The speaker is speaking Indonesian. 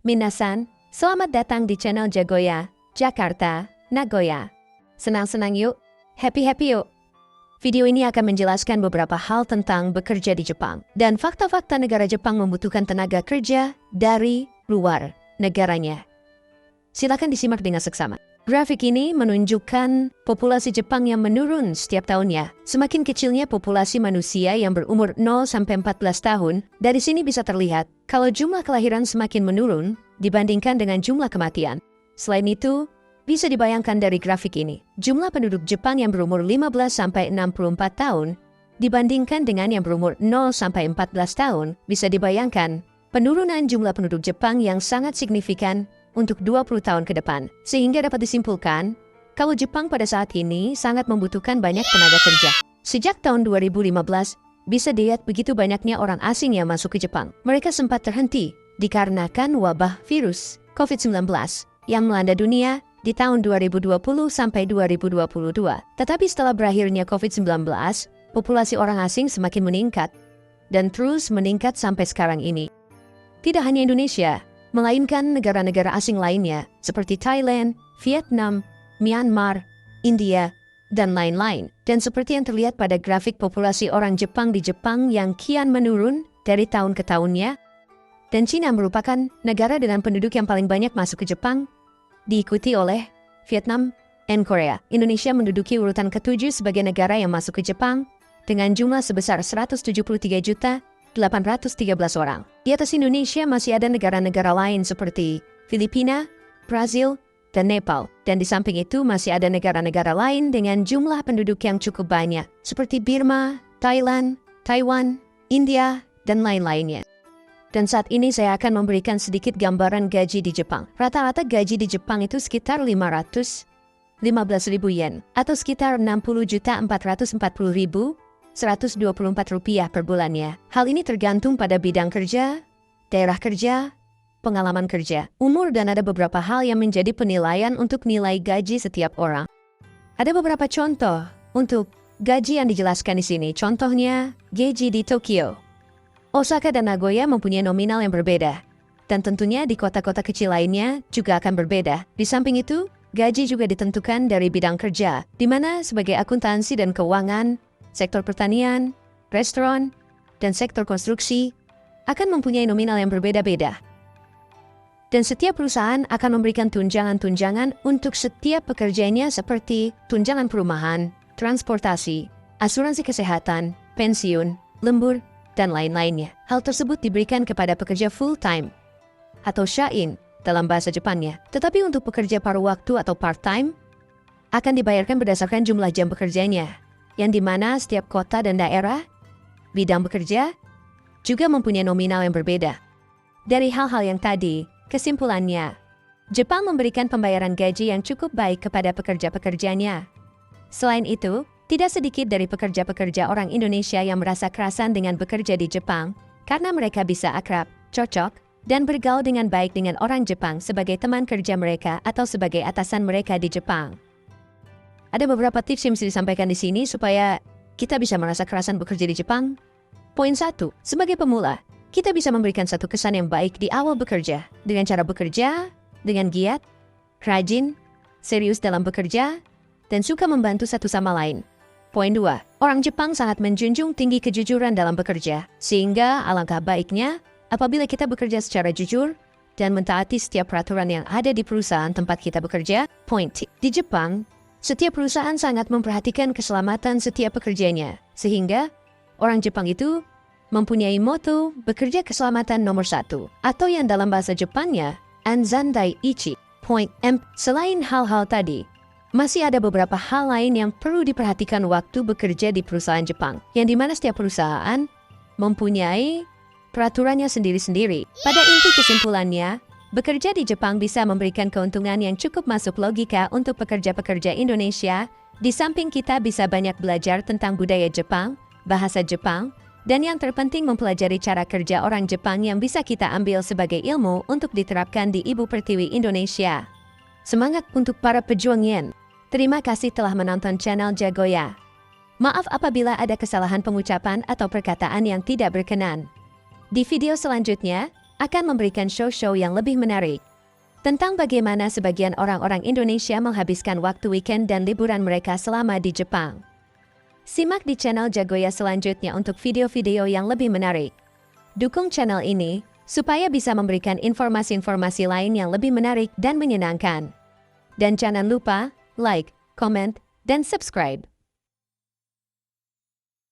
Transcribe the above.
Minasan, selamat datang di channel Jagoya, Jakarta, Nagoya. Senang-senang yuk, happy-happy yuk. Video ini akan menjelaskan beberapa hal tentang bekerja di Jepang dan fakta-fakta negara Jepang membutuhkan tenaga kerja dari luar negaranya. Silakan disimak dengan seksama. Grafik ini menunjukkan populasi Jepang yang menurun setiap tahunnya. Semakin kecilnya populasi manusia yang berumur 0-14 tahun, dari sini bisa terlihat kalau jumlah kelahiran semakin menurun dibandingkan dengan jumlah kematian. Selain itu, bisa dibayangkan dari grafik ini, jumlah penduduk Jepang yang berumur 15-64 tahun dibandingkan dengan yang berumur 0-14 tahun, bisa dibayangkan penurunan jumlah penduduk Jepang yang sangat signifikan untuk 20 tahun ke depan. Sehingga dapat disimpulkan, kalau Jepang pada saat ini sangat membutuhkan banyak tenaga kerja. Sejak tahun 2015, bisa dilihat begitu banyaknya orang asing yang masuk ke Jepang. Mereka sempat terhenti dikarenakan wabah virus COVID-19 yang melanda dunia di tahun 2020 sampai 2022. Tetapi setelah berakhirnya COVID-19, populasi orang asing semakin meningkat dan terus meningkat sampai sekarang ini. Tidak hanya Indonesia, melainkan negara-negara asing lainnya seperti Thailand, Vietnam, Myanmar, India, dan lain-lain. Dan seperti yang terlihat pada grafik populasi orang Jepang di Jepang yang kian menurun dari tahun ke tahunnya, dan Cina merupakan negara dengan penduduk yang paling banyak masuk ke Jepang, diikuti oleh Vietnam dan Korea. Indonesia menduduki urutan ke-7 sebagai negara yang masuk ke Jepang dengan jumlah sebesar 173.813 orang. Di atas Indonesia masih ada negara-negara lain seperti Filipina, Brazil, dan Nepal. Dan di samping itu masih ada negara-negara lain dengan jumlah penduduk yang cukup banyak seperti Burma, Thailand, Taiwan, India, dan lain-lainnya. Dan saat ini saya akan memberikan sedikit gambaran gaji di Jepang. Rata-rata gaji di Jepang itu sekitar 515.000 yen atau sekitar 60.440.124 rupiah per bulannya. Hal ini tergantung pada bidang kerja, daerah kerja, pengalaman kerja, umur, dan ada beberapa hal yang menjadi penilaian untuk nilai gaji setiap orang. Ada beberapa contoh untuk gaji yang dijelaskan di sini. Contohnya, gaji di Tokyo, Osaka, dan Nagoya mempunyai nominal yang berbeda. Dan tentunya di kota-kota kecil lainnya juga akan berbeda. Di samping itu, gaji juga ditentukan dari bidang kerja, di mana sebagai akuntansi dan keuangan, sektor pertanian, restoran, dan sektor konstruksi akan mempunyai nominal yang berbeda-beda. Dan setiap perusahaan akan memberikan tunjangan-tunjangan untuk setiap pekerjanya seperti tunjangan perumahan, transportasi, asuransi kesehatan, pensiun, lembur, dan lain-lainnya. Hal tersebut diberikan kepada pekerja full-time atau shain dalam bahasa Jepangnya. Tetapi untuk pekerja paruh waktu atau part-time akan dibayarkan berdasarkan jumlah jam bekerjanya, yang dimana setiap kota dan daerah bidang bekerja juga mempunyai nominal yang berbeda. Dari hal-hal yang tadi, kesimpulannya, Jepang memberikan pembayaran gaji yang cukup baik kepada pekerja-pekerjanya. Selain itu, tidak sedikit dari pekerja-pekerja orang Indonesia yang merasa kerasan dengan bekerja di Jepang karena mereka bisa akrab, cocok, dan bergaul dengan baik dengan orang Jepang sebagai teman kerja mereka atau sebagai atasan mereka di Jepang. Ada beberapa tips yang bisa disampaikan di sini supaya kita bisa merasa kerasan bekerja di Jepang. Poin 1. Sebagai pemula, kita bisa memberikan satu kesan yang baik di awal bekerja dengan cara bekerja dengan giat, rajin, serius dalam bekerja, dan suka membantu satu sama lain. Poin 2. Orang Jepang sangat menjunjung tinggi kejujuran dalam bekerja, sehingga alangkah baiknya apabila kita bekerja secara jujur dan mentaati setiap peraturan yang ada di perusahaan tempat kita bekerja. Poin 3. Di Jepang, setiap perusahaan sangat memperhatikan keselamatan setiap pekerjanya, sehingga orang Jepang itu mempunyai moto bekerja keselamatan nomor 1, atau yang dalam bahasa Jepangnya, Anzan Daiichi. Poin 4. Selain hal-hal tadi, masih ada beberapa hal lain yang perlu diperhatikan waktu bekerja di perusahaan Jepang, yang dimana setiap perusahaan mempunyai peraturannya sendiri-sendiri. Pada inti kesimpulannya, bekerja di Jepang bisa memberikan keuntungan yang cukup masuk logika untuk pekerja-pekerja Indonesia. Di samping kita bisa banyak belajar tentang budaya Jepang, bahasa Jepang, dan yang terpenting mempelajari cara kerja orang Jepang yang bisa kita ambil sebagai ilmu untuk diterapkan di Ibu Pertiwi Indonesia. Semangat untuk para pejuang yen! Terima kasih telah menonton channel Jagoya. Maaf apabila ada kesalahan pengucapan atau perkataan yang tidak berkenan. Di video selanjutnya, akan memberikan show-show yang lebih menarik tentang bagaimana sebagian orang-orang Indonesia menghabiskan waktu weekend dan liburan mereka selama di Jepang. Simak di channel Jagoya selanjutnya untuk video-video yang lebih menarik. Dukung channel ini supaya bisa memberikan informasi-informasi lain yang lebih menarik dan menyenangkan. Dan jangan lupa like, comment, dan subscribe.